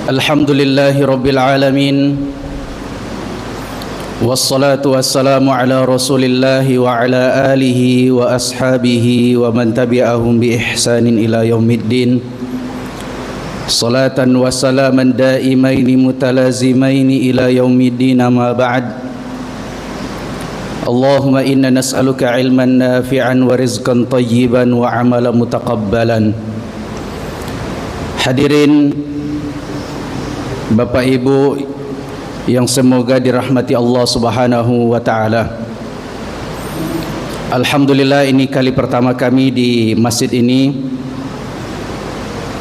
Alhamdulillahi Rabbil Alamin. Wassalatu wassalamu ala rasulillahi wa ala alihi wa ashabihi wa man tabi'ahum bi ihsanin ila yaumiddin. Salatan wa salaman daimaini mutalazimaini ila yaumiddin, amma ba'd. Allahumma inna nas'aluka ilman nafi'an wa rizqan tayyiban wa amalan mutaqabbalan. Hadirin Bapak Ibu yang semoga dirahmati Allah Subhanahu wa taala. Alhamdulillah, ini kali pertama kami di masjid ini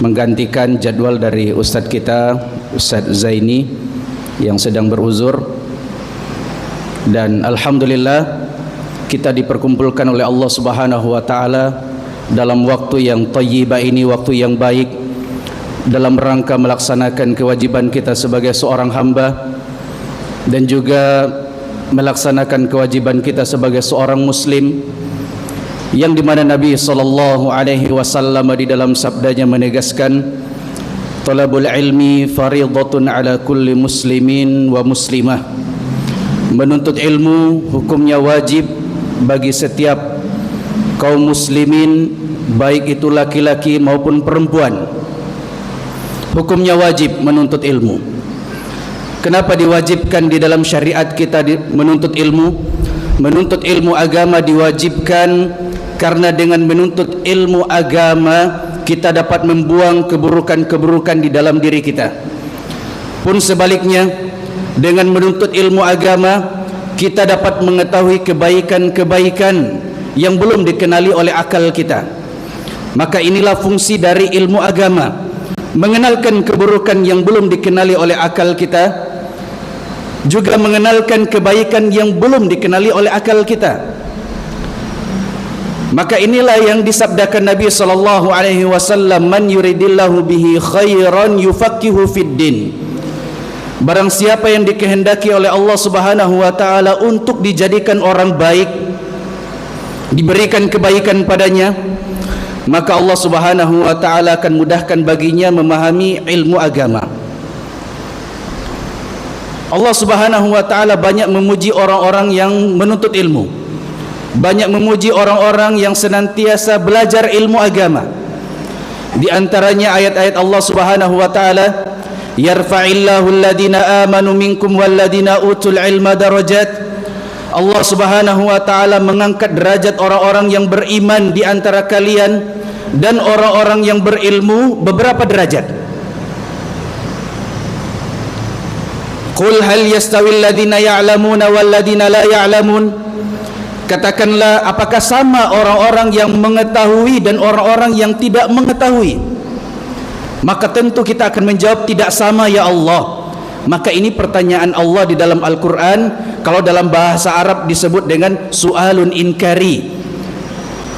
menggantikan jadwal dari Ustadz kita, Ustadz Zaini yang sedang beruzur. Dan alhamdulillah kita diperkumpulkan oleh Allah Subhanahu wa taala dalam waktu yang thayyibah ini, waktu yang baik, dalam rangka melaksanakan kewajiban kita sebagai seorang hamba dan juga melaksanakan kewajiban kita sebagai seorang muslim, yang dimana Nabi sallallahu alaihi wasallam di dalam sabdanya menegaskan, talabul ilmi faridatun ala kulli muslimin wa muslimah. Menuntut ilmu hukumnya wajib bagi setiap kaum muslimin, baik itu laki-laki maupun perempuan. Hukumnya wajib menuntut ilmu. Kenapa diwajibkan di dalam syariat kita menuntut ilmu? Menuntut ilmu agama diwajibkan karena dengan menuntut ilmu agama kita dapat membuang keburukan-keburukan di dalam diri kita. Pun sebaliknya, dengan menuntut ilmu agama kita dapat mengetahui kebaikan-kebaikan yang belum dikenali oleh akal kita. Maka inilah fungsi dari ilmu agama, mengenalkan keburukan yang belum dikenali oleh akal kita, juga mengenalkan kebaikan yang belum dikenali oleh akal kita. Maka inilah yang disabdakan Nabi sallallahu alaihi wasallam, man yuridillahu bihi khairan yufaqihu fid din. Barang siapa yang dikehendaki oleh Allah Subhanahu wa taala untuk dijadikan orang baik, diberikan kebaikan padanya, maka Allah Subhanahu wa taala akan mudahkan baginya memahami ilmu agama. Allah Subhanahu wa taala banyak memuji orang-orang yang menuntut ilmu, banyak memuji orang-orang yang senantiasa belajar ilmu agama. Di antaranya ayat-ayat Allah Subhanahu wa taala, yarfa'illahu alladhina amanu minkum walladhina utul ilma darajat. Allah Subhanahu wa taala mengangkat derajat orang-orang yang beriman di antara kalian dan orang-orang yang berilmu beberapa derajat. Qul hal yastawil ladzina ya'lamuna wal ladzina la ya'lamun. Katakanlah, apakah sama orang-orang yang mengetahui dan orang-orang yang tidak mengetahui? Maka tentu kita akan menjawab, tidak sama ya Allah. Maka ini pertanyaan Allah di dalam Al-Quran. Kalau dalam bahasa Arab disebut dengan su'alun inkari,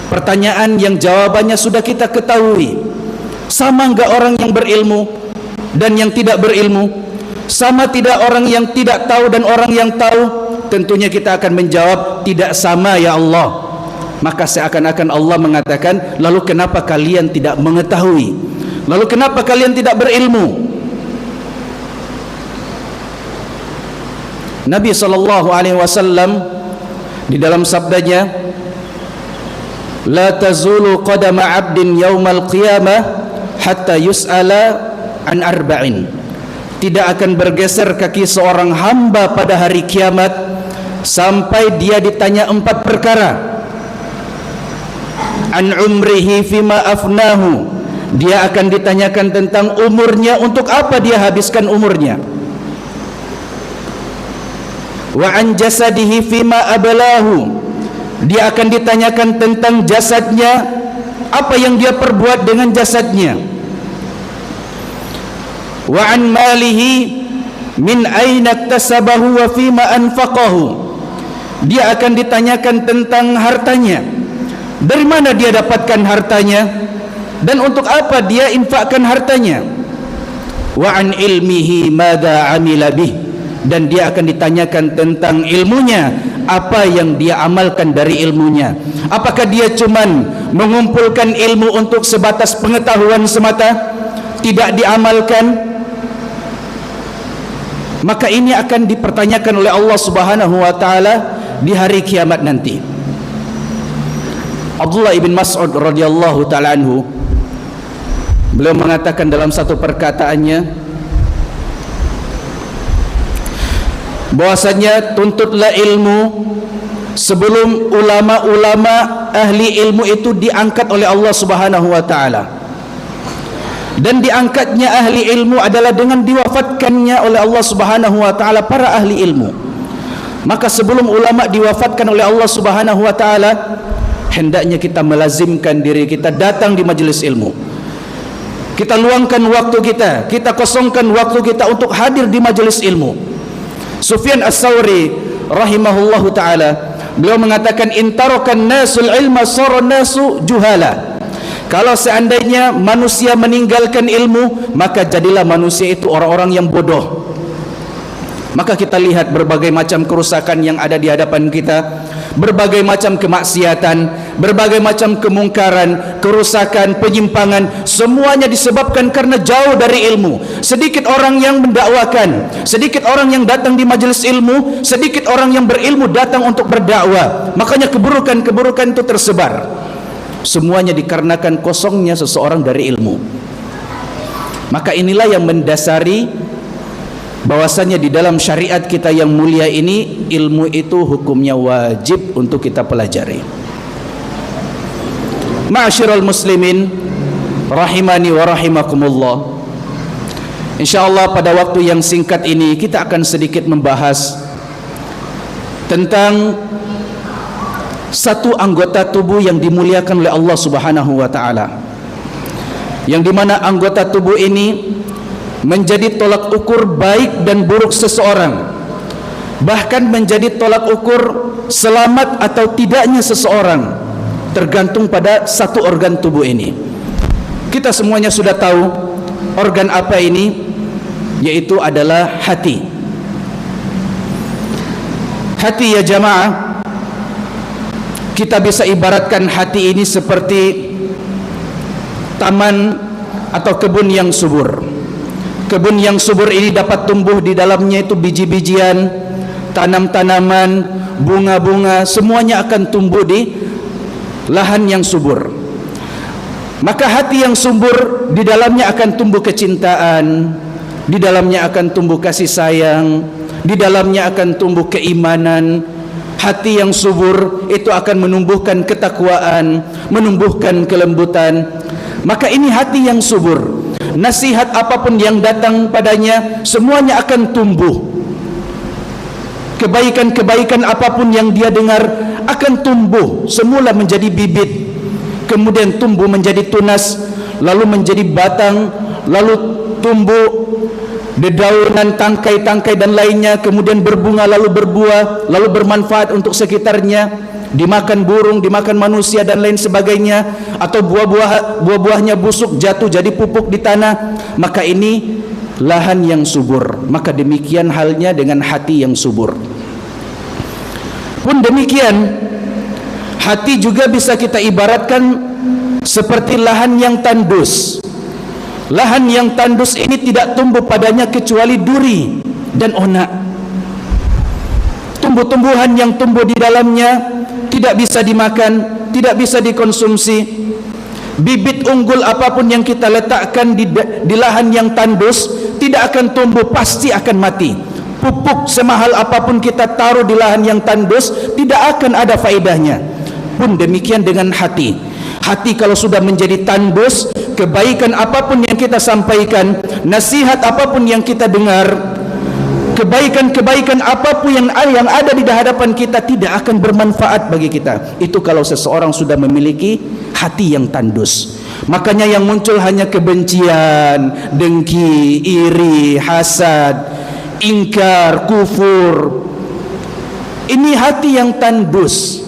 pertanyaan yang jawabannya sudah kita ketahui. Sama enggak orang yang berilmu dan yang tidak berilmu? Sama tidak orang yang tidak tahu dan orang yang tahu? Tentunya kita akan menjawab, tidak sama ya Allah. Maka seakan-akan Allah mengatakan, lalu kenapa kalian tidak mengetahui? Lalu kenapa kalian tidak berilmu? Nabi sallallahu alaihi wasallam di dalam sabdanya, la tazulu qadama 'abdin yaumal qiyamah hatta yus'ala an arba'in. Tidak akan bergeser kaki seorang hamba pada hari kiamat sampai dia ditanya 4 perkara. An umrihi fima afnahu, dia akan ditanyakan tentang umurnya, untuk apa dia habiskan umurnya. Wa an jasadihi fima abalahu, dia akan ditanyakan tentang jasadnya, apa yang dia perbuat dengan jasadnya. Wa an malihi min aina iktasabahu wa fima anfaqahu, dia akan ditanyakan tentang hartanya, dari mana dia dapatkan hartanya dan untuk apa dia infakkan hartanya. Wa an ilmihi madza amila bih, dan dia akan ditanyakan tentang ilmunya, apa yang dia amalkan dari ilmunya. Apakah dia cuman mengumpulkan ilmu untuk sebatas pengetahuan semata, tidak diamalkan, maka ini akan dipertanyakan oleh Allah Subhanahu wa taala di hari kiamat nanti. Abdullah ibn Mas'ud radhiyallahu taala anhu, beliau mengatakan dalam satu perkataannya bahwasanya tuntutlah ilmu sebelum ulama-ulama ahli ilmu itu diangkat oleh Allah Subhanahu wa taala. Dan diangkatnya ahli ilmu adalah dengan diwafatkannya oleh Allah Subhanahu wa taala para ahli ilmu. Maka sebelum ulama diwafatkan oleh Allah Subhanahu wa taala, hendaknya kita melazimkan diri kita datang di majelis ilmu. Kita luangkan waktu kita, kita kosongkan waktu kita untuk hadir di majelis ilmu. Sufyan Ats-Tsauri rahimahullahu taala, beliau mengatakan intarokan nasul ilma sara nasu juhala. Kalau seandainya manusia meninggalkan ilmu, maka jadilah manusia itu orang-orang yang bodoh. Maka kita lihat berbagai macam kerusakan yang ada di hadapan kita, berbagai macam kemaksiatan, berbagai macam kemungkaran, kerusakan, penyimpangan, semuanya disebabkan karena jauh dari ilmu. Sedikit orang yang mendakwakan, sedikit orang yang datang di majelis ilmu, sedikit orang yang berilmu datang untuk berdakwah. Makanya keburukan-keburukan itu tersebar. Semuanya dikarenakan kosongnya seseorang dari ilmu. Maka inilah yang mendasari bahwasanya di dalam syariat kita yang mulia ini, ilmu itu hukumnya wajib untuk kita pelajari. Ma'asyiral muslimin rahimani wa rahimakumullah, insyaallah pada waktu yang singkat ini kita akan sedikit membahas tentang satu anggota tubuh yang dimuliakan oleh Allah Subhanahu wa taala, yang dimana anggota tubuh ini menjadi tolak ukur baik dan buruk seseorang, bahkan menjadi tolak ukur selamat atau tidaknya seseorang, tergantung pada satu organ tubuh ini. Kita semuanya sudah tahu organ apa ini, yaitu adalah hati. Hati ya jamaah, kita bisa ibaratkan hati ini seperti taman atau kebun yang subur. Kebun yang subur ini dapat tumbuh di dalamnya itu biji-bijian, tanam-tanaman, bunga-bunga, semuanya akan tumbuh di lahan yang subur. Maka hati yang subur, di dalamnya akan tumbuh kecintaan, di dalamnya akan tumbuh kasih sayang, di dalamnya akan tumbuh keimanan. Hati yang subur itu akan menumbuhkan ketakwaan, menumbuhkan kelembutan. Maka ini hati yang subur. Nasihat apapun yang datang padanya, semuanya akan tumbuh. Kebaikan-kebaikan apapun yang dia dengar akan tumbuh. Semula menjadi bibit, kemudian tumbuh menjadi tunas, lalu menjadi batang, lalu tumbuh dedaunan, tangkai-tangkai dan lainnya, kemudian berbunga, lalu berbuah, lalu bermanfaat untuk sekitarnya, dimakan burung, dimakan manusia dan lain sebagainya, atau buah-buahnya busuk jatuh jadi pupuk di tanah. Maka ini lahan yang subur. Maka demikian halnya dengan hati yang subur. Pun demikian, hati juga bisa kita ibaratkan seperti lahan yang tandus. Lahan yang tandus ini tidak tumbuh padanya kecuali duri dan onak. Tumbuh-tumbuhan yang tumbuh di dalamnya tidak bisa dimakan, tidak bisa dikonsumsi. Bibit unggul apapun yang kita letakkan di lahan yang tandus tidak akan tumbuh, pasti akan mati. Pupuk semahal apapun kita taruh di lahan yang tandus tidak akan ada faedahnya. Pun demikian dengan hati. Hati kalau sudah menjadi tandus, kebaikan apapun yang kita sampaikan, nasihat apapun yang kita dengar, kebaikan-kebaikan apapun yang ada di hadapan kita tidak akan bermanfaat bagi kita. Itu kalau seseorang sudah memiliki hati yang tandus. Makanya yang muncul hanya kebencian, dengki, iri, hasad, ingkar, kufur. Ini hati yang tandus,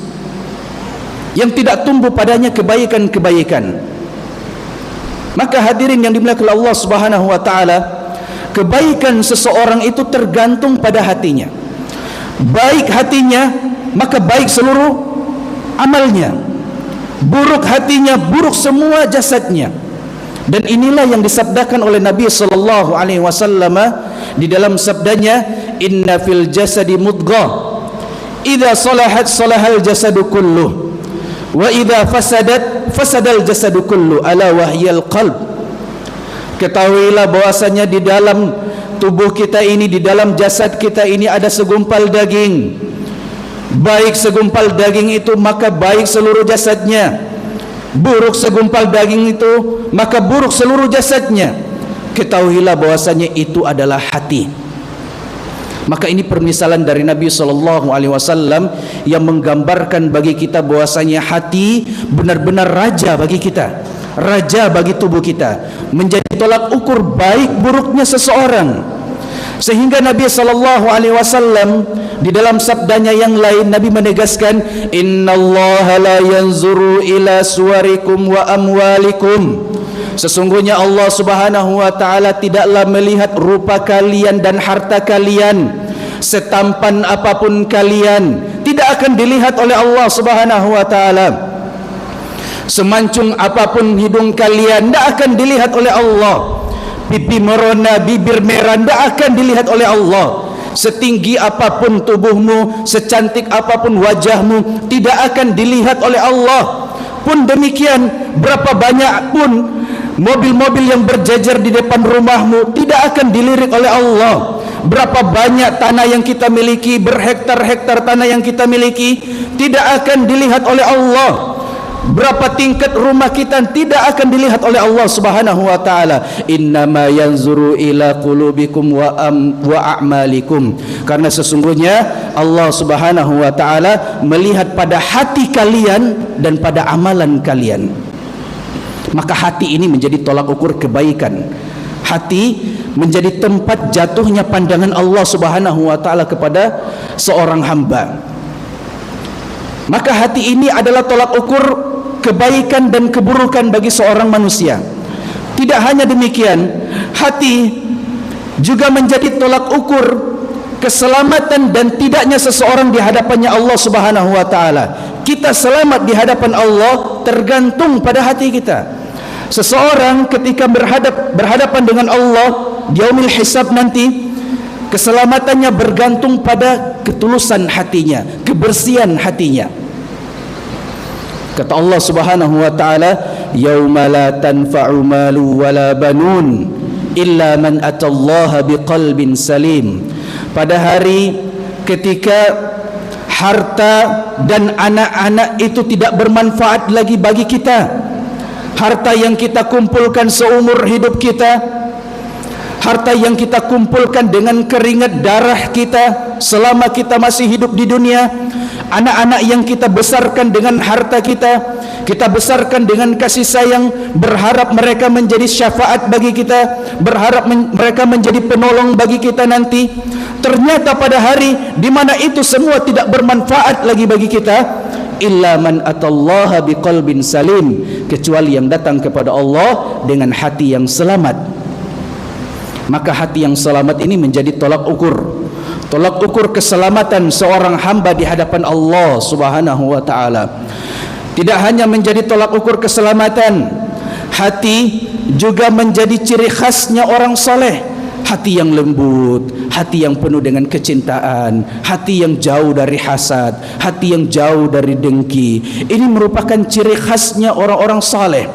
yang tidak tumbuh padanya kebaikan-kebaikan. Maka hadirin yang dimuliakan Allah Subhanahu wa taala, kebaikan seseorang itu tergantung pada hatinya. Baik hatinya, maka baik seluruh amalnya. Buruk hatinya, buruk semua jasadnya. Dan inilah yang disabdakan oleh Nabi sallallahu alaihi wasallam di dalam sabdanya, inna fil jasadi mudghah idza salahat salahal jasadu kulluh wa idza fasadat fasadal jasadu kullu ala wahyal qalb. Ketahuilah bahwasanya di dalam tubuh kita ini, di dalam jasad kita ini ada segumpal daging. Baik segumpal daging itu maka baik seluruh jasadnya, buruk segumpal daging itu maka buruk seluruh jasadnya. Ketahuilah bahwasanya itu adalah hati. Maka ini permisalan dari Nabi SAW yang menggambarkan bagi kita bahwasanya hati benar-benar raja bagi kita, raja bagi tubuh kita, menjadi tolak ukur baik buruknya seseorang. Sehingga Nabi SAW di dalam sabdanya yang lain, Nabi menegaskan, innallaha la yanzuru ila suwarikum wa amwalikum. Sesungguhnya Allah Subhanahu wa taala tidaklah melihat rupa kalian dan harta kalian. Setampan apapun kalian tidak akan dilihat oleh Allah Subhanahu wa taala. Semancung apapun hidung kalian tidak akan dilihat oleh Allah. Pipi merona, bibir merah tidak akan dilihat oleh Allah. Setinggi apapun tubuhmu, secantik apapun wajahmu, tidak akan dilihat oleh Allah. Pun demikian, berapa banyak pun mobil-mobil yang berjejer di depan rumahmu tidak akan dilirik oleh Allah. Berapa banyak tanah yang kita miliki, berhektar-hektar tanah yang kita miliki, tidak akan dilihat oleh Allah. Berapa tingkat rumah kita tidak akan dilihat oleh Allah Subhanahu wa taala. Innama yanzuru ila qulubikum wa a'malikum. Karena sesungguhnya Allah Subhanahu wa taala melihat pada hati kalian dan pada amalan kalian. Maka hati ini menjadi tolak ukur kebaikan. Hati menjadi tempat jatuhnya pandangan Allah Subhanahu wa taala kepada seorang hamba. Maka hati ini adalah tolak ukur kebaikan dan keburukan bagi seorang manusia. Tidak hanya demikian, hati juga menjadi tolak ukur keselamatan dan tidaknya seseorang di hadapannya Allah Subhanahu wa taala. Kita selamat di hadapan Allah tergantung pada hati kita. Seseorang ketika berhadapan dengan Allah di yaumil hisab nanti, keselamatannya bergantung pada ketulusan hatinya, kebersihan hatinya. Kata Allah Subhanahu wa taala, yauma la tanfa'u malu wala banun illa man atallaha biqalbin salim. Pada hari ketika harta dan anak-anak itu tidak bermanfaat lagi bagi kita. Harta yang kita kumpulkan seumur hidup kita, harta yang kita kumpulkan dengan keringat darah kita selama kita masih hidup di dunia, anak-anak yang kita besarkan dengan harta kita, kita besarkan dengan kasih sayang, berharap mereka menjadi syafaat bagi kita, berharap mereka menjadi penolong bagi kita nanti. Ternyata pada hari di mana itu semua tidak bermanfaat lagi bagi kita, illa man atallaha biqalbin salim, kecuali yang datang kepada Allah dengan hati yang selamat. Maka hati yang selamat ini menjadi tolak ukur keselamatan seorang hamba di hadapan Allah Subhanahu wa taala. Tidak hanya menjadi tolak ukur keselamatan, hati juga menjadi ciri khasnya orang soleh. Hati yang lembut, hati yang penuh dengan kecintaan, hati yang jauh dari hasad, hati yang jauh dari dengki. Ini merupakan ciri khasnya orang-orang saleh.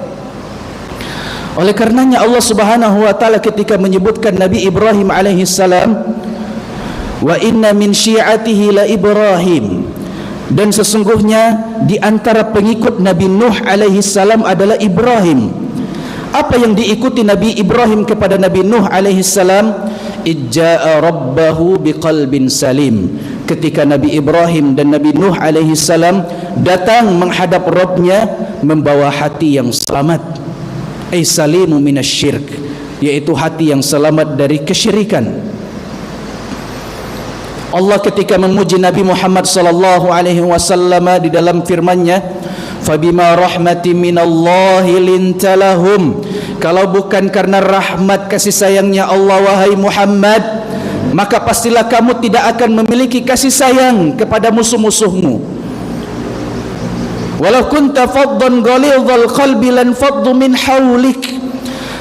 Oleh karenanya Allah Subhanahu wa taala ketika menyebutkan Nabi Ibrahim alaihi salam, wa inna min syi'atihi la Ibrahim, dan sesungguhnya di antara pengikut Nabi Nuh alaihi salam adalah Ibrahim. Apa yang diikuti Nabi Ibrahim kepada Nabi Nuh alaihi salam? Ijja'a rabbahu biqalbin salim. Ketika Nabi Ibrahim dan Nabi Nuh alaihi salam datang menghadap Rabbnya membawa hati yang selamat, ay salimu minasyirk, yaitu hati yang selamat dari kesyirikan. Allah ketika memuji Nabi Muhammad sallallahu alaihi wasallam di dalam firman-Nya, fabima rahmatin minallahi lintalahum, kalau bukan karena rahmat kasih sayangnya Allah wahai Muhammad, maka pastilah kamu tidak akan memiliki kasih sayang kepada musuh-musuhmu. Walau kunta faddan ghalidhal qalbi lan faddu min hawlik,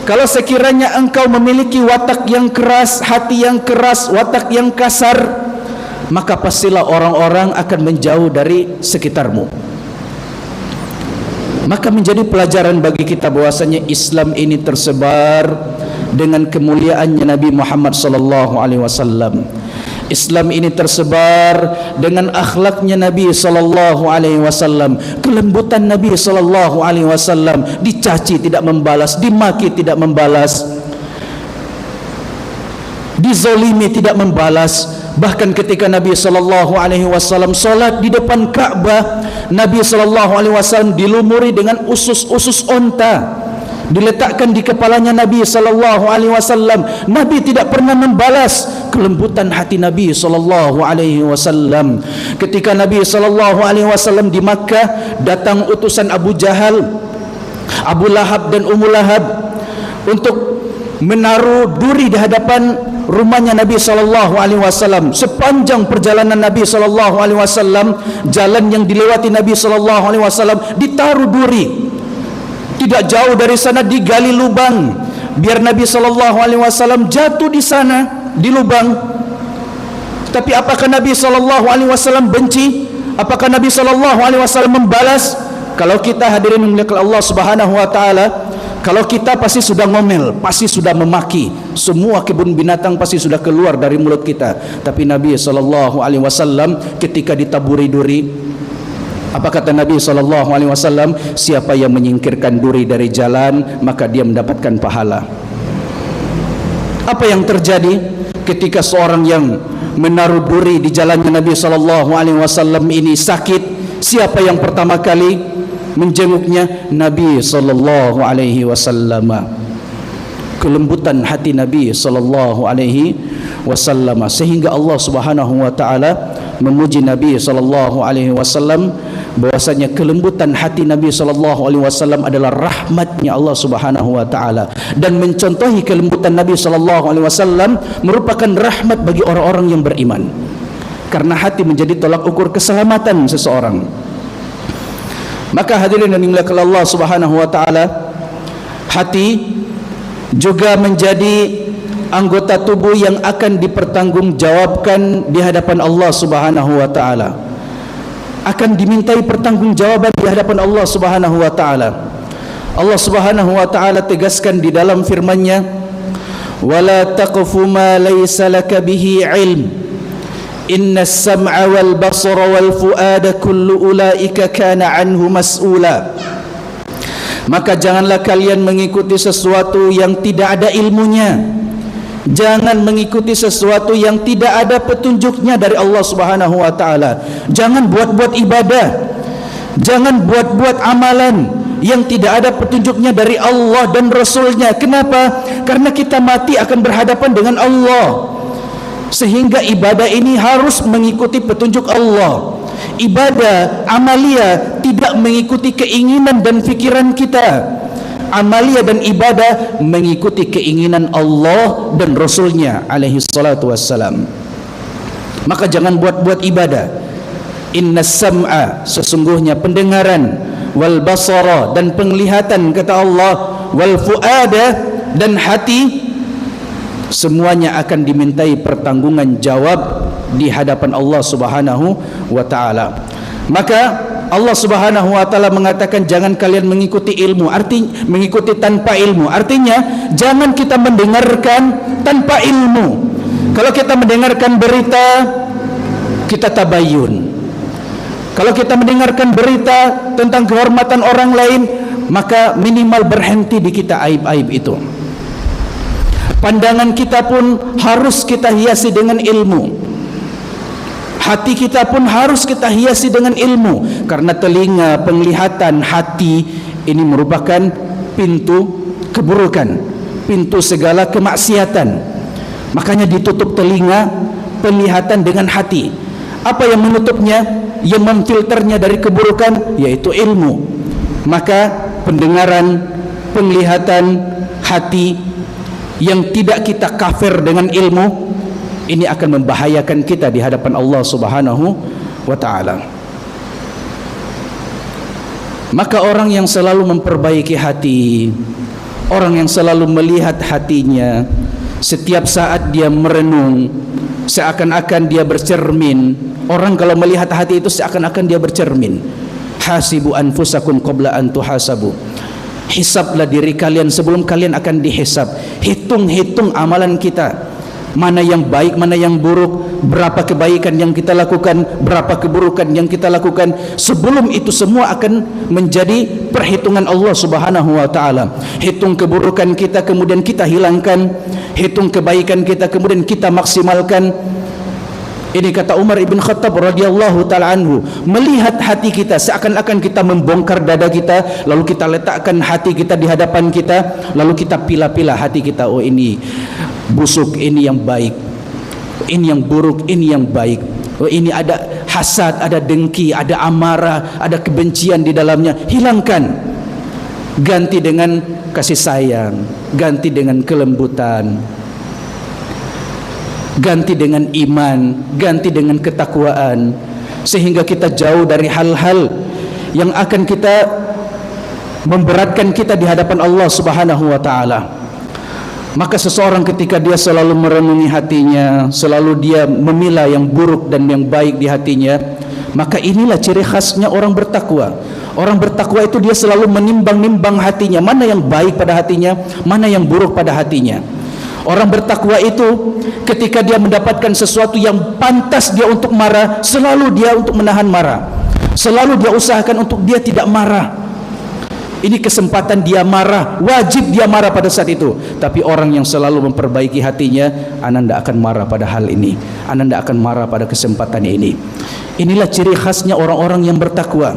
Kalau sekiranya engkau memiliki watak yang keras, hati yang keras, watak yang kasar, maka pastilah orang-orang akan menjauh dari sekitarmu. Maka menjadi pelajaran bagi kita bahwasanya Islam ini tersebar dengan kemuliaannya Nabi Muhammad sallallahu alaihi wasallam. Islam ini tersebar dengan akhlaknya Nabi sallallahu alaihi wasallam, kelembutan Nabi sallallahu alaihi wasallam, dicaci tidak membalas, dimaki tidak membalas, dizolimi tidak membalas. Bahkan ketika Nabi sallallahu alaihi wasallam salat di depan Ka'bah, Nabi sallallahu alaihi wasallam dilumuri dengan usus-usus onta, diletakkan di kepalanya Nabi sallallahu alaihi wasallam. Nabi tidak pernah membalas. Kelembutan hati Nabi sallallahu alaihi wasallam. Ketika Nabi sallallahu alaihi wasallam di Makkah, datang utusan Abu Jahal, Abu Lahab dan Ummu Lahab untuk menaruh duri di hadapan rumahnya Nabi sallallahu alaihi wasallam. Sepanjang perjalanan Nabi sallallahu alaihi wasallam, jalan yang dilewati Nabi sallallahu alaihi wasallam ditaruh duri. Tidak jauh dari sana digali lubang biar Nabi sallallahu alaihi wasallam jatuh di sana di lubang. Tapi apakah Nabi sallallahu alaihi wasallam benci? Apakah Nabi sallallahu alaihi wasallam membalas? Kalau kita hadirin memuliakan Allah Subhanahu wa taala, kalau kita pasti sudah ngomel, pasti sudah memaki, semua kebun binatang pasti sudah keluar dari mulut kita. Tapi Nabi sallallahu alaihi wasallam ketika ditaburi duri, apa kata Nabi sallallahu alaihi wasallam? Siapa yang menyingkirkan duri dari jalan, maka dia mendapatkan pahala. Apa yang terjadi ketika seorang yang menaruh duri di jalannya Nabi sallallahu alaihi wasallam ini sakit? Siapa yang pertama kali menjenguknya? Nabi sallallahu alaihi wasallam. Kelembutan hati Nabi sallallahu alaihi wasallam, sehingga Allah Subhanahu wa taala memuji Nabi sallallahu alaihi wasallam bahwasanya kelembutan hati Nabi sallallahu alaihi wasallam adalah rahmatnya Allah Subhanahu wa taala, dan mencontohi kelembutan Nabi sallallahu alaihi wasallam merupakan rahmat bagi orang-orang yang beriman, karena hati menjadi tolak ukur keselamatan seseorang. Maka hadirin yang dimuliakan Allah Subhanahu wa taala, hati juga menjadi anggota tubuh yang akan dipertanggungjawabkan di hadapan Allah Subhanahu wa taala, akan dimintai pertanggungjawaban di hadapan Allah Subhanahu wa taala. Allah Subhanahu wa taala tegaskan di dalam firman-Nya, "Wala taqfu ma laysa laka bihi ilm. Innas sam'a wal basara wal fuada kullu ulaika kana anhu mas'ula." Maka janganlah kalian mengikuti sesuatu yang tidak ada ilmunya. Jangan mengikuti sesuatu yang tidak ada petunjuknya dari Allah Subhanahu wa taala. Jangan buat-buat ibadah. Jangan buat-buat amalan yang tidak ada petunjuknya dari Allah dan Rasulnya. Kenapa? Karena kita mati akan berhadapan dengan Allah, sehingga ibadah ini harus mengikuti petunjuk Allah. Ibadah, amalia tidak mengikuti keinginan dan fikiran kita. Amalia dan ibadah mengikuti keinginan Allah dan Rasulnya alaihi salatu wassalam. Maka jangan buat-buat ibadah. Innas sam'a, sesungguhnya pendengaran, wal basara, dan penglihatan kata Allah, wal fuada, dan hati, semuanya akan dimintai pertanggungan jawab di hadapan Allah Subhanahu wa taala. Maka Allah Subhanahu wa taala mengatakan jangan kalian mengikuti ilmu, artinya mengikuti tanpa ilmu. Artinya jangan kita mendengarkan tanpa ilmu. Kalau kita mendengarkan berita, kita tabayun. Kalau kita mendengarkan berita tentang kehormatan orang lain, maka minimal berhenti di kita aib-aib itu. Pandangan kita pun harus kita hiasi dengan ilmu. Hati kita pun harus kita hiasi dengan ilmu, karena telinga, penglihatan, hati ini merupakan pintu keburukan, pintu segala kemaksiatan. Makanya ditutup telinga, penglihatan dengan hati. Apa yang menutupnya, yang memfilternya dari keburukan, yaitu ilmu. Maka pendengaran, penglihatan, hati yang tidak kita kafir dengan ilmu, ini akan membahayakan kita di hadapan Allah Subhanahu wa taala. Maka orang yang selalu memperbaiki hati, Orang yang selalu melihat hatinya, setiap saat dia merenung, seakan-akan dia bercermin. Orang kalau melihat hati itu seakan-akan dia bercermin. Hasibu anfusakum qabla an tuhasabu. Hisablah diri kalian sebelum kalian akan dihisab. Hitung-hitung amalan kita, mana yang baik, mana yang buruk, berapa kebaikan yang kita lakukan, berapa keburukan yang kita lakukan. Sebelum itu semua akan menjadi perhitungan Allah Subhanahu wa taala. Hitung keburukan kita kemudian kita hilangkan, hitung kebaikan kita kemudian kita maksimalkan. Ini kata Umar ibn Khattab radhiyallahu taala anhu, melihat hati kita seakan-akan kita membongkar dada kita, lalu kita letakkan hati kita di hadapan kita, lalu kita pilah-pilah hati kita. Oh, ini busuk, ini yang baik, ini yang buruk, ini yang baik. Oh, ini ada hasad, ada dengki, ada amarah, ada kebencian di dalamnya. Hilangkan, ganti dengan kasih sayang, ganti dengan kelembutan, ganti dengan iman, ganti dengan ketakwaan, sehingga kita jauh dari hal-hal yang akan kita memberatkan kita di hadapan Allah Subhanahu wa taala. Maka seseorang ketika dia selalu merenungi hatinya, selalu dia memilah yang buruk dan yang baik di hatinya, maka inilah ciri khasnya orang bertakwa. Orang bertakwa itu dia selalu menimbang-nimbang hatinya, mana yang baik pada hatinya, mana yang buruk pada hatinya. Orang bertakwa itu ketika dia mendapatkan sesuatu yang pantas dia untuk marah, selalu dia untuk menahan marah, selalu dia usahakan untuk dia tidak marah. Ini kesempatan dia marah, wajib dia marah pada saat itu. Tapi orang yang selalu memperbaiki hatinya, ana tidak akan marah pada hal ini, ana tidak akan marah pada kesempatan ini. Inilah ciri khasnya orang-orang yang bertakwa.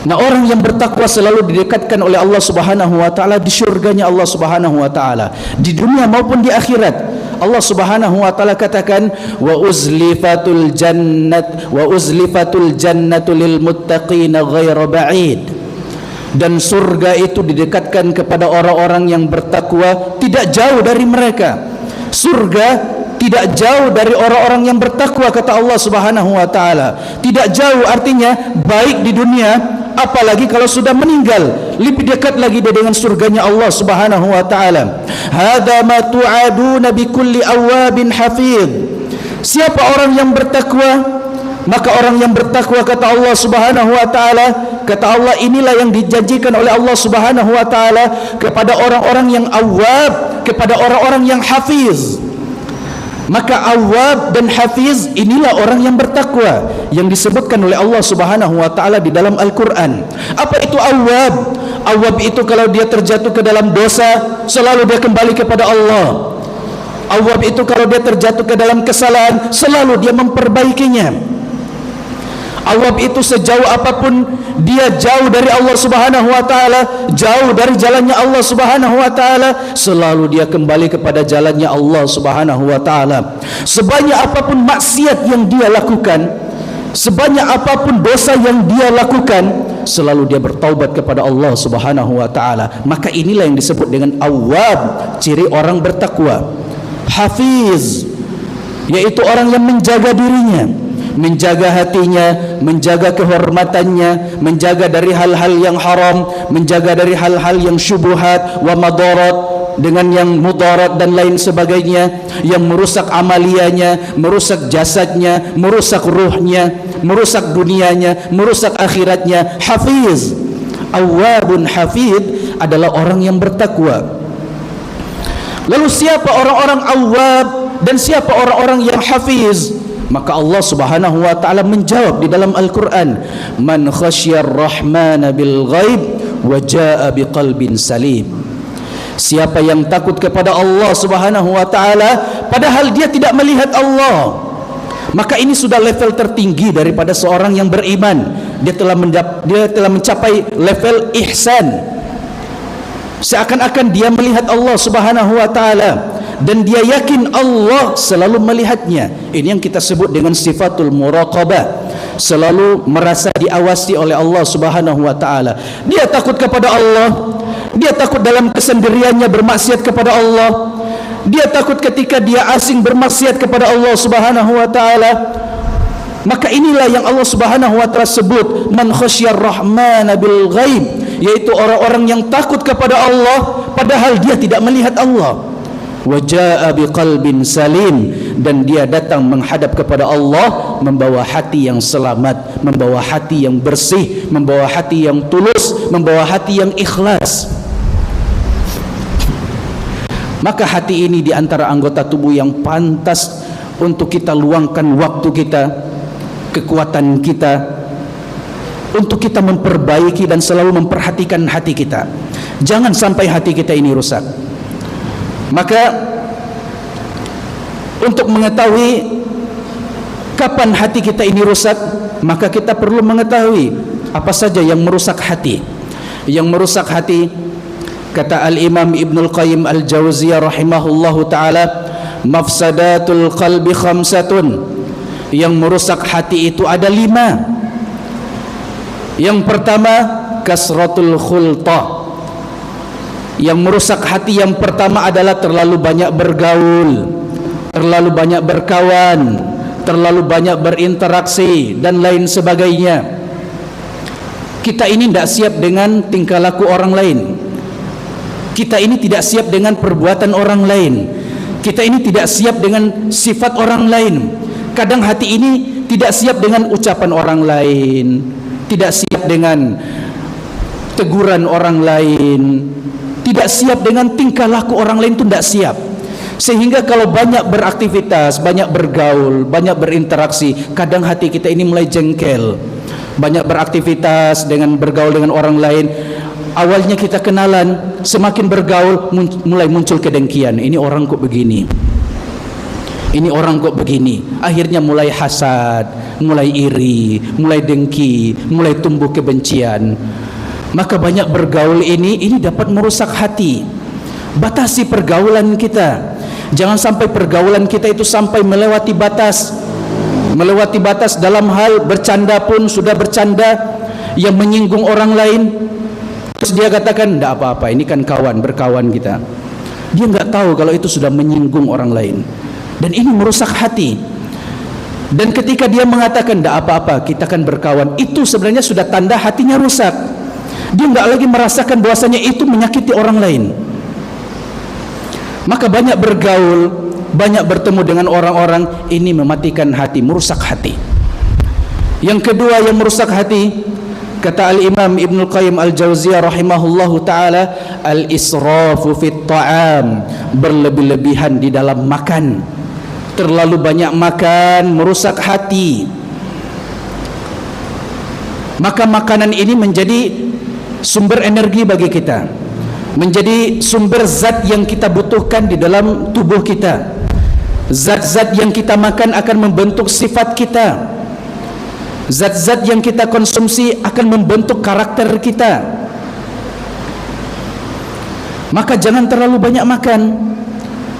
Nah, orang yang bertakwa selalu didekatkan oleh Allah Subhanahu wa taala di syurganya Allah Subhanahu wa taala, di dunia maupun di akhirat. Allah Subhanahu wa taala katakan, wa uzlifatul jannatu lil muttaqina ghairu ba'id. Dan surga itu didekatkan kepada orang-orang yang bertakwa, tidak jauh dari mereka. Surga tidak jauh dari orang-orang yang bertakwa, kata Allah Subhanahu wa taala. Tidak jauh artinya baik di dunia, apalagi kalau sudah meninggal, lebih dekat lagi dia dengan surganya Allah Subhanahu wa taala. Hadza ma tu'aduna bikulli awabin hafidh. Siapa orang yang bertakwa? Maka orang yang bertakwa, kata Allah Subhanahu wa taala, kata Allah, inilah yang dijanjikan oleh Allah Subhanahu wa taala kepada orang-orang yang awab, kepada orang-orang yang hafiz. Maka awab dan hafiz inilah orang yang bertakwa yang disebutkan oleh Allah Subhanahu wa taala di dalam Al-Qur'an. Apa itu awab? Awab itu kalau dia terjatuh ke dalam dosa, selalu dia kembali kepada Allah. Awab itu kalau dia terjatuh ke dalam kesalahan, selalu dia memperbaikinya. Awab itu sejauh apapun dia jauh dari Allah Subhanahu wa taala, jauh dari jalannya Allah Subhanahu wa taala, selalu dia kembali kepada jalannya Allah Subhanahu wa taala. Sebanyak apapun maksiat yang dia lakukan, sebanyak apapun dosa yang dia lakukan, selalu dia bertaubat kepada Allah Subhanahu wa taala. Maka inilah yang disebut dengan awab, ciri orang bertakwa. Hafiz, yaitu orang yang menjaga dirinya, menjaga hatinya, menjaga kehormatannya, menjaga dari hal-hal yang haram, menjaga dari hal-hal yang syubhat wa madarat, dengan yang mudarat dan lain sebagainya, yang merusak amaliyahnya, merusak jasadnya, merusak ruhnya, merusak dunianya, merusak akhiratnya. Hafiz, awwabun hafid adalah orang yang bertakwa. Lalu siapa orang-orang awwab dan siapa orang-orang yang hafiz? Maka Allah Subhanahu wa taala menjawab di dalam Al-Qur'an, man khasyar rahmana bil ghaib wa jaa biqalbin salim. Siapa yang takut kepada Allah Subhanahu wa taala padahal dia tidak melihat Allah, maka ini sudah level tertinggi daripada seorang yang beriman. Dia telah mencapai level ihsan. Seakan-akan dia melihat Allah Subhanahu wa taala dan dia yakin Allah selalu melihatnya. Ini yang kita sebut dengan sifatul muraqabah, selalu merasa diawasi oleh Allah Subhanahu wa taala. Dia takut kepada Allah, dia takut dalam kesendiriannya bermaksiat kepada Allah, dia takut ketika dia asing bermaksiat kepada Allah Subhanahu wa taala. Maka inilah yang Allah Subhanahu wa taala sebut man khasyar rahmana bil ghaib, yaitu orang-orang yang takut kepada Allah padahal dia tidak melihat Allah. Wa jaa biqalbin salim, dan dia datang menghadap kepada Allah membawa hati yang selamat, membawa hati yang bersih, membawa hati yang tulus, membawa hati yang ikhlas. Maka hati ini di antara anggota tubuh yang pantas untuk kita luangkan waktu kita, kekuatan kita, untuk kita memperbaiki dan selalu memperhatikan hati kita. Jangan sampai hati kita ini rusak. Maka untuk mengetahui kapan hati kita ini rusak, maka kita perlu mengetahui apa saja yang merusak hati. Yang merusak hati, kata Al-Imam Ibnul Qayyim Al-Jauziyah rahimahullahu ta'ala, mafsadatul qalbi khamsatun. Yang merusak hati itu ada 5. Yang pertama, kasratul khultah. Yang merusak hati yang pertama adalah terlalu banyak bergaul, terlalu banyak berkawan, terlalu banyak berinteraksi dan lain sebagainya. Kita ini tidak siap dengan tingkah laku orang lain. Kita ini tidak siap dengan perbuatan orang lain. Kita ini tidak siap dengan sifat orang lain. Kadang hati ini tidak siap dengan ucapan orang lain, tidak siap dengan teguran orang lain, tidak siap dengan tingkah laku orang lain, itu tidak siap. Sehingga kalau banyak beraktivitas, banyak bergaul, banyak berinteraksi, kadang hati kita ini mulai jengkel. Banyak beraktivitas dengan bergaul dengan orang lain, awalnya kita kenalan, semakin bergaul mulai muncul kedengkian. Ini orang kok begini, ini orang kok begini. Akhirnya mulai hasad, mulai iri, mulai dengki, mulai tumbuh kebencian. Maka banyak bergaul ini dapat merusak hati. Batasi pergaulan kita. Jangan sampai pergaulan kita itu sampai melewati batas. Melewati batas dalam hal bercanda pun sudah bercanda yang menyinggung orang lain. Terus dia katakan, tidak apa-apa, ini kan kawan, berkawan kita. Dia nggak tahu kalau itu sudah menyinggung orang lain. Dan ini merusak hati. Dan ketika dia mengatakan, tidak apa-apa, kita kan berkawan, itu sebenarnya sudah tanda hatinya rusak. Dia nggak lagi merasakan bahwasanya itu menyakiti orang lain. Maka banyak bergaul, banyak bertemu dengan orang-orang, ini mematikan hati, merusak hati. Yang kedua yang merusak hati, kata Al-Imam Ibnul Qayyim Al-Jauziyah rahimahullahu ta'ala, al-israfu fit ta'am, berlebih-lebihan di dalam makan. Terlalu banyak makan merusak hati. Maka makanan ini menjadi sumber energi bagi kita, menjadi sumber zat yang kita butuhkan di dalam tubuh kita. Zat-zat yang kita makan akan membentuk sifat kita. Zat-zat yang kita konsumsi akan membentuk karakter kita. Maka jangan terlalu banyak makan,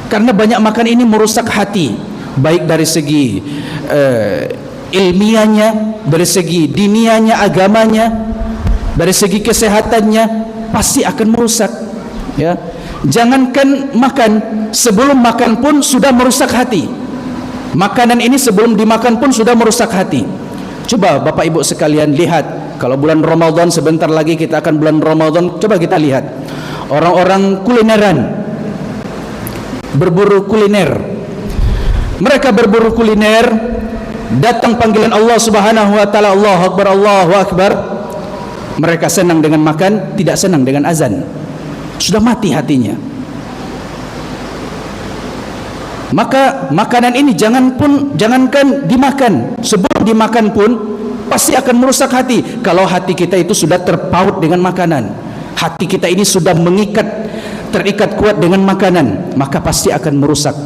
karena banyak makan ini merusak hati, baik dari segi ilmiahnya, dari segi dinianya, agamanya, dari segi kesehatannya, pasti akan merusak. Ya, jangankan makan, sebelum makan pun sudah merusak hati. Makanan ini sebelum dimakan pun sudah merusak hati. Coba Bapak Ibu sekalian lihat, kalau bulan Ramadan, sebentar lagi kita akan bulan Ramadan, coba kita lihat orang-orang kulineran, berburu kuliner. Mereka berburu kuliner, datang panggilan Allah Subhanahu wa taala, Allahu Akbar, Allahu Akbar. Mereka senang dengan makan, tidak senang dengan azan. Sudah mati hatinya. Maka makanan ini jangankan dimakan, sebelum dimakan pun pasti akan merusak hati. Kalau hati kita itu sudah terpaut dengan makanan, hati kita ini sudah terikat kuat dengan makanan, maka pasti akan merusak.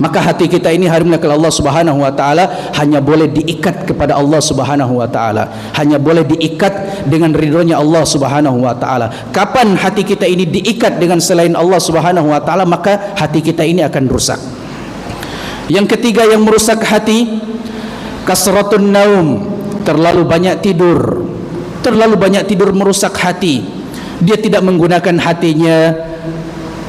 Maka hati kita ini harimnya ke Allah Subhanahu wa taala hanya boleh diikat kepada Allah Subhanahu wa taala, hanya boleh diikat dengan ridhonya Allah Subhanahu wa taala. Kapan hati kita ini diikat dengan selain Allah Subhanahu wa taala, maka hati kita ini akan rusak. Yang ketiga yang merusak hati, kasratun naum, terlalu banyak tidur. Terlalu banyak tidur merusak hati. Dia tidak menggunakan hatinya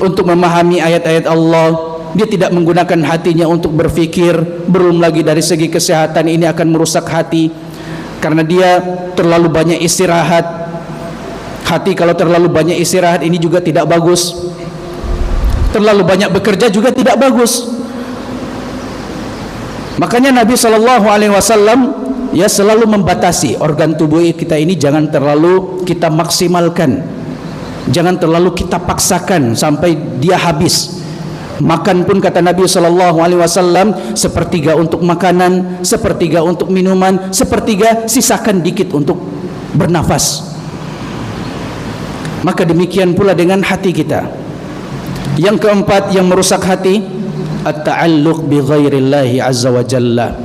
untuk memahami ayat-ayat Allah. Dia tidak menggunakan hatinya untuk berfikir. Belum lagi dari segi kesehatan ini akan merusak hati, karena dia terlalu banyak istirahat, Hati kalau terlalu banyak istirahat ini juga tidak bagus. Terlalu banyak bekerja juga tidak bagus. Makanya Nabi SAW ya selalu membatasi organ tubuh kita ini, jangan terlalu kita maksimalkan, jangan terlalu kita paksakan sampai dia habis. Makan pun kata Nabi SAW, sepertiga untuk makanan, sepertiga untuk minuman, sepertiga sisakan dikit untuk bernafas. Maka demikian pula dengan hati kita. Yang keempat yang merusak hati, at-ta'alluq bi ghairillahi azza wa jalla,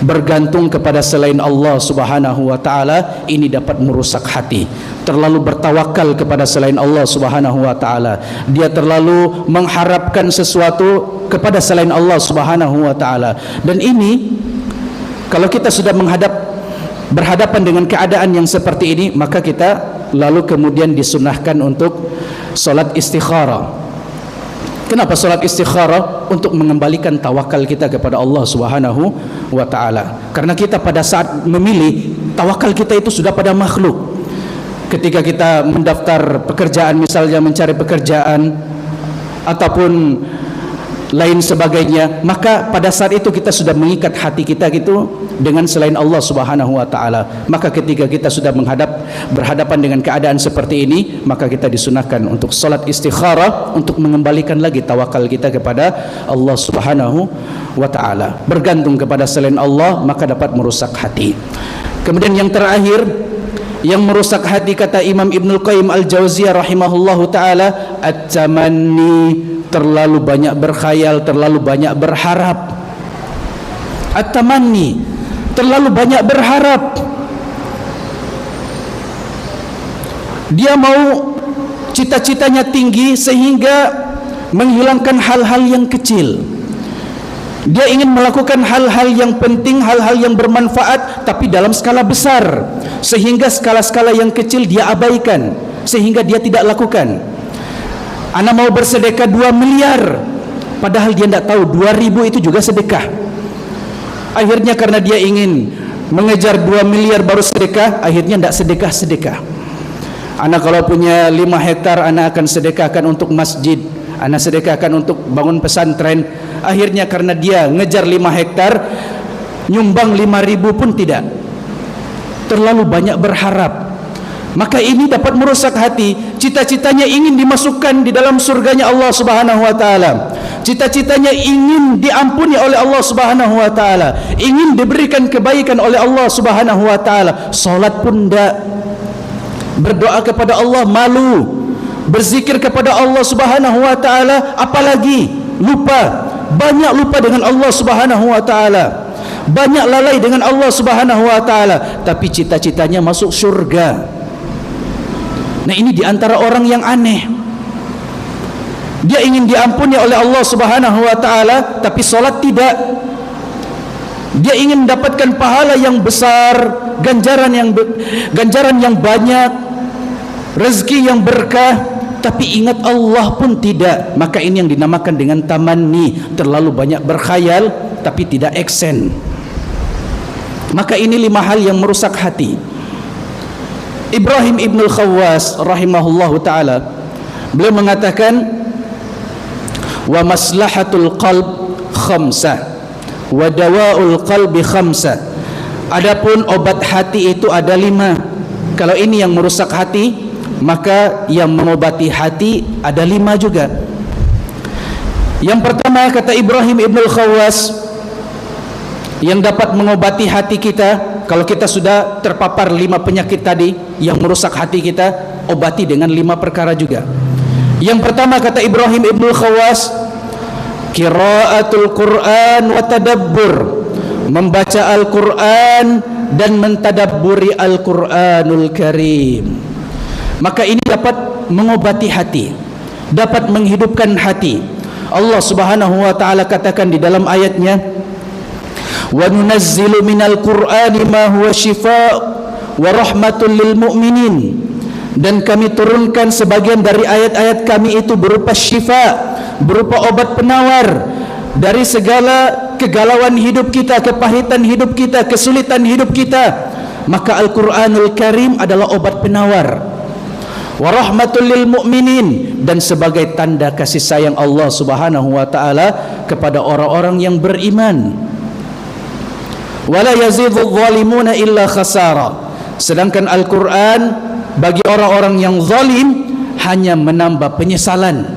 bergantung kepada selain Allah Subhanahu wa taala. Ini dapat merusak hati. Terlalu bertawakal kepada selain Allah Subhanahu wa taala, dia terlalu mengharapkan sesuatu kepada selain Allah Subhanahu wa taala. Dan ini kalau kita sudah berhadapan dengan keadaan yang seperti ini, maka kita lalu kemudian disunahkan untuk solat istikharah. Kenapa solat istikharah? Untuk mengembalikan tawakal kita kepada Allah Subhanahu wa taala. Karena kita pada saat memilih, tawakal kita itu sudah pada makhluk. Ketika kita mendaftar pekerjaan, misalnya mencari pekerjaan ataupun lain sebagainya, maka pada saat itu kita sudah mengikat hati kita gitu dengan selain Allah Subhanahu wa taala. Maka ketika kita sudah berhadapan dengan keadaan seperti ini, maka kita disunahkan untuk salat istikharah, untuk mengembalikan lagi tawakal kita kepada Allah Subhanahu wa taala. Bergantung kepada selain Allah maka dapat merusak hati. Kemudian yang terakhir yang merusak hati, kata Imam Ibnul Qayyim Al-Jauziyah rahimahullahu taala, at-tamanni, terlalu banyak berkhayal, terlalu banyak berharap. At-tamanni, terlalu banyak berharap. Dia mau cita-citanya tinggi sehingga menghilangkan hal-hal yang kecil. Dia ingin melakukan hal-hal yang penting, hal-hal yang bermanfaat, tapi dalam skala besar, sehingga skala-skala yang kecil dia abaikan, sehingga dia tidak lakukan. Anak mau bersedekah 2 miliar, padahal dia tidak tahu 2.000 itu juga sedekah. Akhirnya karena dia ingin mengejar 2 miliar baru sedekah, akhirnya tidak sedekah-sedekah. Anak kalau punya 5 hektar, anak akan sedekahkan untuk masjid, anak sedekahkan untuk bangun pesantren. Akhirnya karena dia ngejar 5 hektar, nyumbang 5.000 pun tidak. Terlalu banyak berharap. Maka ini dapat merusak hati. Cita-citanya ingin dimasukkan di dalam surganya Allah Subhanahu wa taala. Cita-citanya ingin diampuni oleh Allah Subhanahu wa taala, ingin diberikan kebaikan oleh Allah Subhanahu wa taala. Salat pun tidak. Berdoa kepada Allah malu. Berzikir kepada Allah Subhanahu wa taala apalagi lupa. Banyak lupa dengan Allah Subhanahu wa taala. Banyak lalai dengan Allah Subhanahu wa taala, tapi cita-citanya masuk surga. Nah, ini diantara orang yang aneh. Dia ingin diampuni oleh Allah Subhanahu wa taala, tapi solat tidak. Dia ingin mendapatkan pahala yang besar, ganjaran yang banyak, rezeki yang berkah, tapi ingat Allah pun tidak. Maka ini yang dinamakan dengan tamanni, terlalu banyak berkhayal tapi tidak eksen. Maka ini 5 hal yang merusak hati. Ibrahim Ibnul Khawwas rahimahullahu taala, beliau mengatakan, wa maslahatul qalb khamsah wa dawaul qalbi khamsah. Adapun obat hati itu ada 5. Kalau ini yang merusak hati, maka yang mengobati hati ada 5 juga. Yang pertama, kata Ibrahim Ibnul Khawwas, yang dapat mengobati hati kita, kalau kita sudah terpapar 5 penyakit tadi yang merusak hati kita, obati dengan 5 perkara juga. Yang pertama, kata Ibrahim Ibnul Khawwas, qiraatul Quran wa tadabbur, membaca Al-Quran dan mentadabburi Al-Quranul Karim. Maka ini dapat mengobati hati, dapat menghidupkan hati. Allah Subhanahu wa taala katakan di dalam ayatnya, wa nunazzilu minal Qur'ani ma huwa shifaa wa rahmatul lil mu'minin, dan kami turunkan sebagian dari ayat-ayat kami itu berupa syifa, berupa obat penawar dari segala kegalauan hidup kita, kepahitan hidup kita, kesulitan hidup kita. Maka Al-Quranul Karim adalah obat penawar. wa rahmatul lil mu'minin, dan sebagai tanda kasih sayang Allah Subhanahu wa taala kepada orang-orang yang beriman. Wala yazidul zalimuna illa khasara. Sedangkan Al-Quran bagi orang-orang yang zalim hanya menambah penyesalan.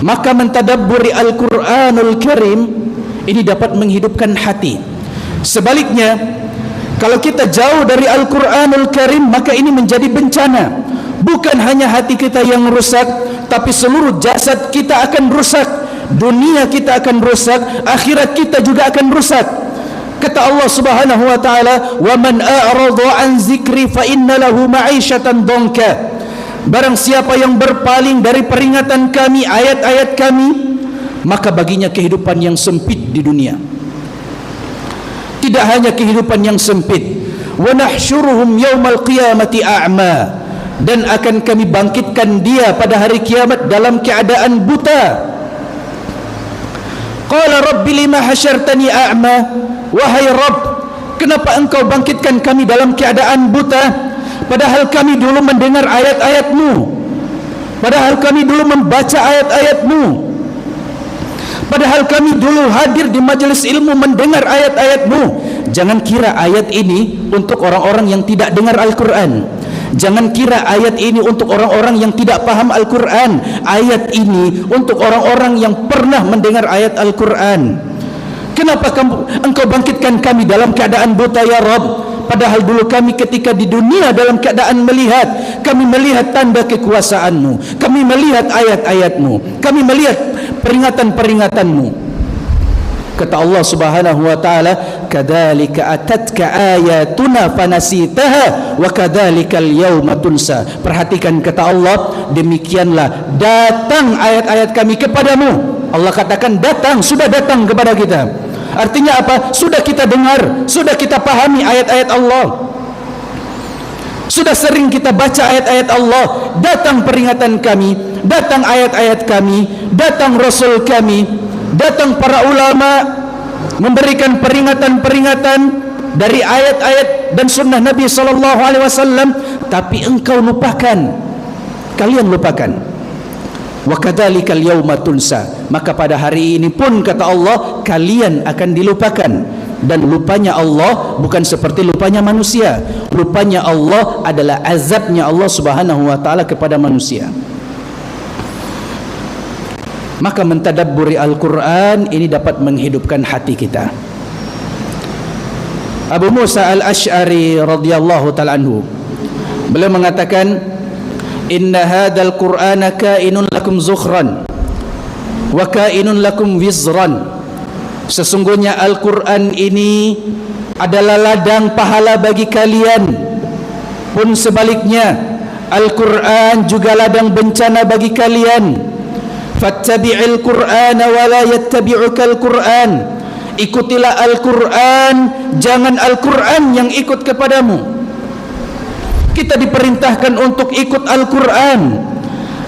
Maka mentadabburi Al-Quranul Karim ini dapat menghidupkan hati. Sebaliknya, kalau kita jauh dari Al-Quranul Karim, maka ini menjadi bencana. Bukan hanya hati kita yang rusak, tapi seluruh jasad kita akan rusak, dunia kita akan rusak, akhirat kita juga akan rusak. Kata Allah Subhanahu wa taala, "Wa man a'rada an zikri fa inna lahu ma'isyatan dhanka." Barang siapa yang berpaling dari peringatan kami, ayat-ayat kami, maka baginya kehidupan yang sempit di dunia. Tidak hanya kehidupan yang sempit, wa nahsyuruhum yaumal qiyamati a'ma, dan akan kami bangkitkan dia pada hari kiamat dalam keadaan buta. Qala rabbi lima hasyartani a'ma, wahai Rabb, kenapa engkau bangkitkan kami dalam keadaan buta, padahal kami dulu mendengar ayat-ayat-Mu, padahal kami dulu membaca ayat-ayat-Mu, padahal kami dulu hadir di majelis ilmu mendengar ayat-ayat-Mu. Jangan kira ayat ini untuk orang-orang yang tidak dengar Al-Quran. Jangan kira ayat ini untuk orang-orang yang tidak paham Al-Quran. Ayat ini untuk orang-orang yang pernah mendengar ayat Al-Quran. Kenapa engkau bangkitkan kami dalam keadaan buta ya Rabb? Padahal dulu kami ketika di dunia dalam keadaan melihat, kami melihat tanda kekuasaan-Mu, kami melihat ayat-ayat-Mu, kami melihat peringatan-peringatan-Mu. Kata Allah Subhanahu wa taala, "Kadzalika atatka ayatuna fanasitaha wa kadzalikal yauma tunsa." Perhatikan kata Allah, demikianlah datang ayat-ayat kami kepadamu. Allah katakan datang, sudah datang kepada kita. Artinya apa? Sudah kita dengar, sudah kita pahami ayat-ayat Allah, sudah sering kita baca ayat-ayat Allah. Datang peringatan kami, datang ayat-ayat kami, datang Rasul kami, datang para ulama memberikan peringatan-peringatan dari ayat-ayat dan sunnah Nabi SAW. Tapi engkau lupakan, kalian lupakan. Wa kadzalikal yauma tunsa. Maka pada hari ini pun kata Allah, kalian akan dilupakan. Dan lupanya Allah bukan seperti lupanya manusia. Lupanya Allah adalah azabnya Allah Subhanahu wa taala kepada manusia. Maka mentadabburi Al-Quran ini dapat menghidupkan hati kita. Abu Musa al-Ash'ari radhiyallahu ta'ala anhu, beliau mengatakan, "Inna hadzal Qur'ana kainun lakum zukhran wa kainun lakum wizran." Sesungguhnya Al-Quran ini adalah ladang pahala bagi kalian, pun sebaliknya Al-Quran juga ladang bencana bagi kalian. Fattabi'il Qur'ana wa la yattabi'ukal Qur'an. Ikutilah Al-Quran, jangan Al-Quran yang ikut kepadamu. Kita diperintahkan untuk ikut Al-Quran.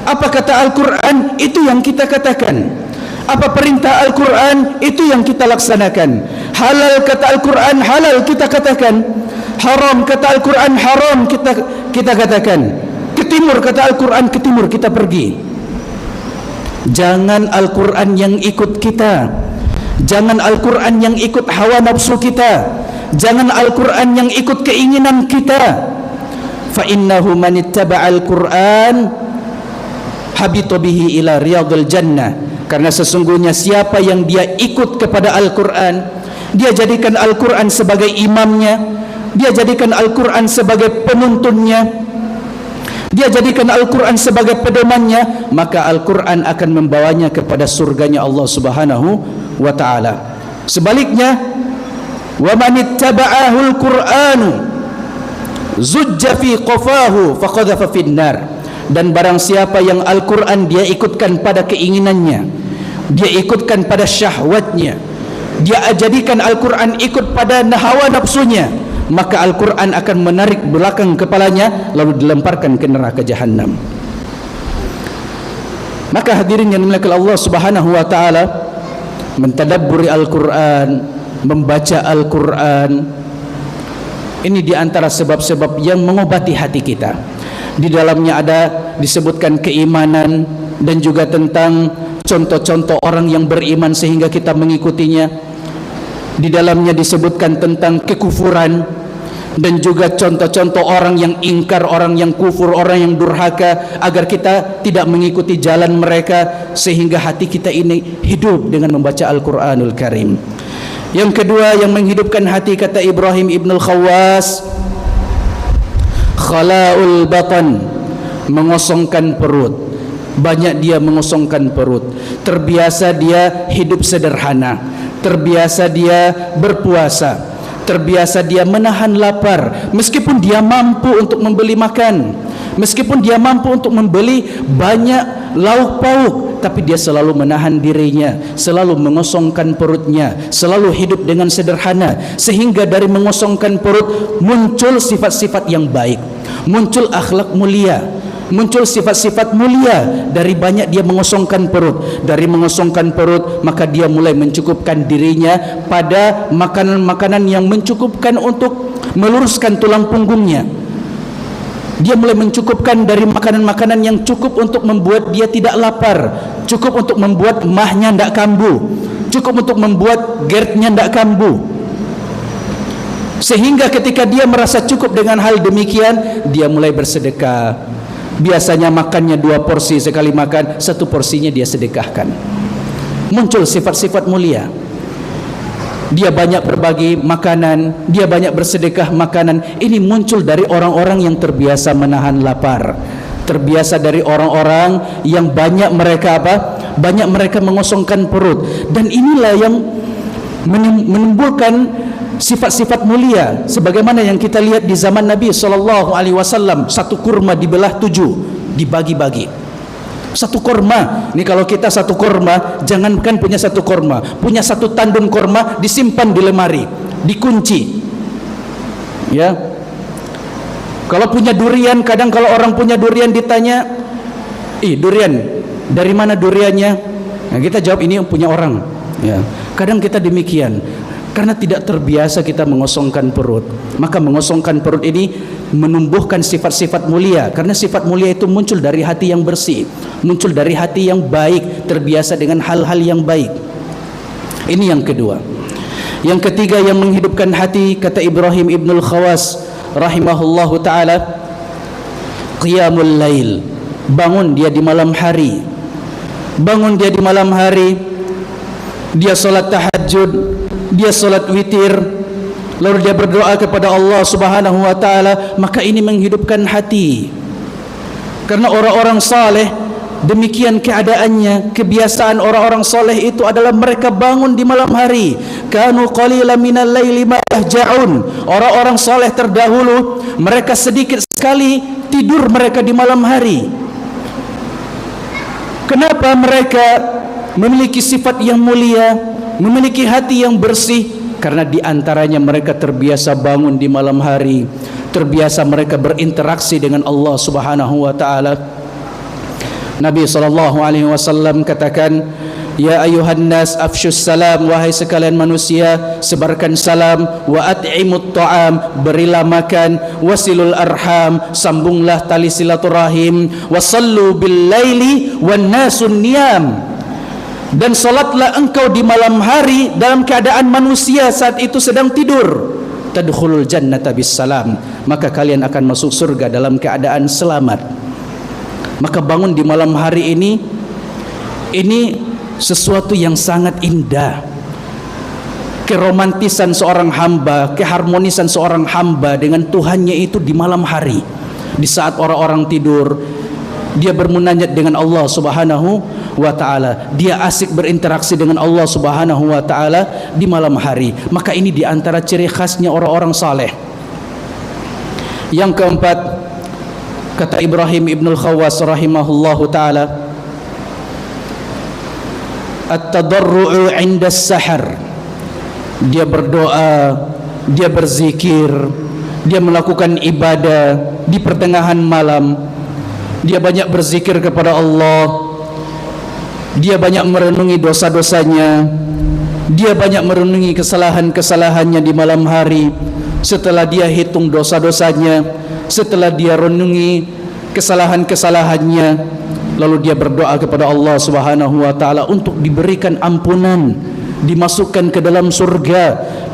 Apa kata Al-Quran, itu yang kita katakan. Apa perintah Al-Quran, itu yang kita laksanakan. Halal kata Al-Quran, halal kita katakan. Haram kata Al-Quran, haram kita katakan. Ke timur kata Al-Quran, ke timur kita pergi. Jangan Al-Quran yang ikut kita, jangan Al-Quran yang ikut hawa nafsu kita, jangan Al-Quran yang ikut keinginan kita. Fa innahu man ittaba'al Quran habita bihi ila riyadil jannah. Karena sesungguhnya siapa yang dia ikut kepada Al-Quran, dia jadikan Al-Quran sebagai imamnya, dia jadikan Al-Quran sebagai penuntunnya, dia jadikan Al-Quran sebagai pedomannya, maka Al-Quran akan membawanya kepada surganya Allah Subhanahu wa ta'ala. Sebaliknya, wa man ittaba'ahul Qur'anu zujja fi qafahu faqadhafa fin nar. Dan barang siapa yang Al-Quran dia ikutkan pada keinginannya, dia ikutkan pada syahwatnya, dia jadikan Al-Quran ikut pada hawa nafsunya, maka Al-Quran akan menarik belakang kepalanya lalu dilemparkan ke neraka jahanam. Maka hadirin yang dimuliakan Allah Subhanahu wa taala, mentadabburi Al-Quran, membaca Al-Quran, ini di antara sebab-sebab yang mengobati hati kita. Di dalamnya ada disebutkan keimanan dan juga tentang contoh-contoh orang yang beriman sehingga kita mengikutinya. Di dalamnya disebutkan tentang kekufuran dan juga contoh-contoh orang yang ingkar, orang yang kufur, orang yang durhaka, agar kita tidak mengikuti jalan mereka sehingga hati kita ini hidup dengan membaca Al-Quranul Karim. Yang kedua yang menghidupkan hati, kata Ibrahim ibn al-Khawwas, khala'ul batan, mengosongkan perut. Banyak dia mengosongkan perut. Terbiasa dia hidup sederhana, terbiasa dia berpuasa, terbiasa dia menahan lapar, meskipun dia mampu untuk membeli makan, meskipun dia mampu untuk membeli banyak lauk pauk, tapi dia selalu menahan dirinya, selalu mengosongkan perutnya, selalu hidup dengan sederhana, sehingga dari mengosongkan perut muncul sifat-sifat yang baik, muncul akhlak mulia, muncul sifat-sifat mulia. Dari banyak dia mengosongkan perut, dari mengosongkan perut maka dia mulai mencukupkan dirinya pada makanan-makanan yang mencukupkan untuk meluruskan tulang punggungnya. Dia mulai mencukupkan dari makanan-makanan yang cukup untuk membuat dia tidak lapar, cukup untuk membuat mahnya tidak kambuh, cukup untuk membuat GERD-nya tidak kambuh. Sehingga ketika dia merasa cukup dengan hal demikian, dia mulai bersedekah. Biasanya makannya 2 porsi, sekali makan 1 porsinya dia sedekahkan. Muncul sifat-sifat mulia. Dia banyak berbagi makanan, dia banyak bersedekah makanan. Ini muncul dari orang-orang yang terbiasa menahan lapar, terbiasa dari orang-orang yang banyak mereka banyak mereka mengosongkan perut. Dan inilah yang menimbulkan sifat-sifat mulia, sebagaimana yang kita lihat di zaman Nabi SAW. 1 kurma dibelah 7, dibagi-bagi. 1 kurma, ini kalau kita 1 kurma, jangankan punya 1 kurma, punya 1 tandun kurma disimpan di lemari, dikunci. Ya. Kalau punya durian, kadang kalau orang punya durian ditanya, durian dari mana duriannya? Nah, kita jawab ini punya orang. Ya. Kadang kita demikian, karena tidak terbiasa kita mengosongkan perut. Maka mengosongkan perut ini menumbuhkan sifat-sifat mulia, karena sifat mulia itu muncul dari hati yang bersih, muncul dari hati yang baik, terbiasa dengan hal-hal yang baik. Ini yang kedua. Yang ketiga yang menghidupkan hati, kata Ibrahim ibn al-Khawwas rahimahullahu ta'ala, qiyamul lail, bangun dia di malam hari, bangun dia di malam hari, dia solat tahajud, dia solat witir, lalu dia berdoa kepada Allah Subhanahu wa ta'ala. Maka ini menghidupkan hati, karena orang-orang saleh demikian keadaannya. Kebiasaan orang-orang saleh itu adalah mereka bangun di malam hari. Kanu qalilan minal laili ma yahja'un. Orang-orang saleh terdahulu mereka sedikit sekali tidur mereka di malam hari. Kenapa mereka memiliki sifat yang mulia, memiliki hati yang bersih? Karena di antaranya mereka terbiasa bangun di malam hari, terbiasa mereka berinteraksi dengan Allah Subhanahu wa ta'ala. Nabi SAW katakan, ya ayuhan nas afshus salam, wahai sekalian manusia, sebarkan salam, wa at'imut ta'am, berilah makan, wasilul arham, sambunglah tali silaturahim, wasallu bil laili wan nasun niyam, dan solatlah engkau di malam hari dalam keadaan manusia saat itu sedang tidur. Tadkhulul jannata bis salam, maka kalian akan masuk surga dalam keadaan selamat. Maka bangun di malam hari ini sesuatu yang sangat indah. Keromantisan seorang hamba, keharmonisan seorang hamba dengan Tuhannya itu di malam hari. Di saat orang-orang tidur, dia bermunajat dengan Allah Subhanahu wa ta'ala, dia asik berinteraksi dengan Allah Subhanahu wa ta'ala di malam hari. Maka ini di antara ciri khasnya orang-orang saleh. Yang keempat, kata Ibrahim ibn al-Khawwas rahimahullahu ta'ala, at-tadarru'u 'inda as-sahar. Dia berdoa, dia berzikir, dia melakukan ibadah di pertengahan malam. Dia banyak berzikir kepada Allah, dia banyak merenungi dosa-dosanya, dia banyak merenungi kesalahan-kesalahannya di malam hari. Setelah dia hitung dosa-dosanya, setelah dia renungi kesalahan-kesalahannya, lalu dia berdoa kepada Allah Subhanahu wa taala untuk diberikan ampunan, dimasukkan ke dalam surga,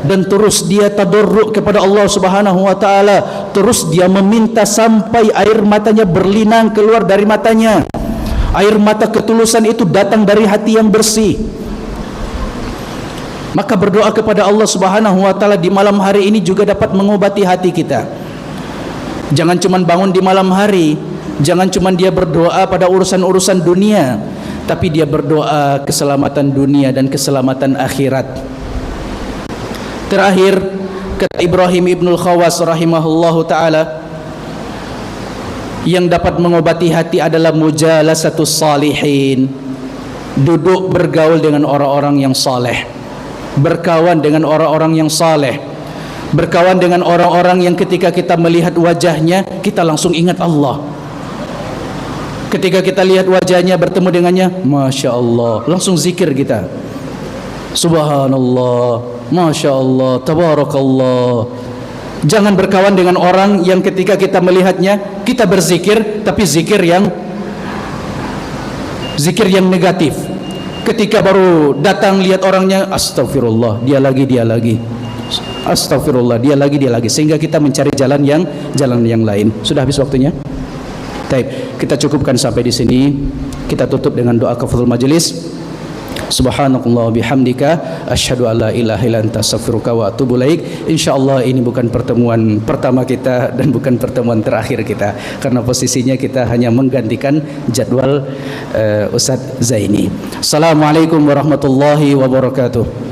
dan terus dia tadarruk kepada Allah Subhanahu wa taala, terus dia meminta sampai air matanya berlinang keluar dari matanya. Air mata ketulusan itu datang dari hati yang bersih. Maka berdoa kepada Allah Subhanahu wa taala di malam hari ini juga dapat mengobati hati kita. Jangan cuma bangun di malam hari, jangan cuma dia berdoa pada urusan-urusan dunia, tapi dia berdoa keselamatan dunia dan keselamatan akhirat. Terakhir, kata Ibrahim Ibnul Khawas rahimahullahu taala, yang dapat mengobati hati adalah mujalasatus salihin, duduk bergaul dengan orang-orang yang saleh, berkawan dengan orang-orang yang saleh, berkawan dengan orang-orang yang ketika kita melihat wajahnya kita langsung ingat Allah. Ketika kita lihat wajahnya, bertemu dengannya, Masya Allah, langsung zikir kita, Subhanallah, Masya Allah, Tabarakallah. Jangan berkawan dengan orang yang ketika kita melihatnya kita berzikir, tapi zikir yang negatif. Ketika baru datang lihat orangnya, astagfirullah, dia lagi, astagfirullah, dia lagi, sehingga kita mencari jalan yang lain. Sudah habis waktunya. Baik, kita cukupkan sampai di sini. Kita tutup dengan doa kafatul majelis. Subhanakallah bihamdika asyhadu an la ilaha illa anta astaghfiruka wa atubu ilaik. Insyaallah ini bukan pertemuan pertama kita dan bukan pertemuan terakhir kita, karena posisinya kita hanya menggantikan jadwal Ustadz Zaini. Assalamualaikum warahmatullahi wabarakatuh.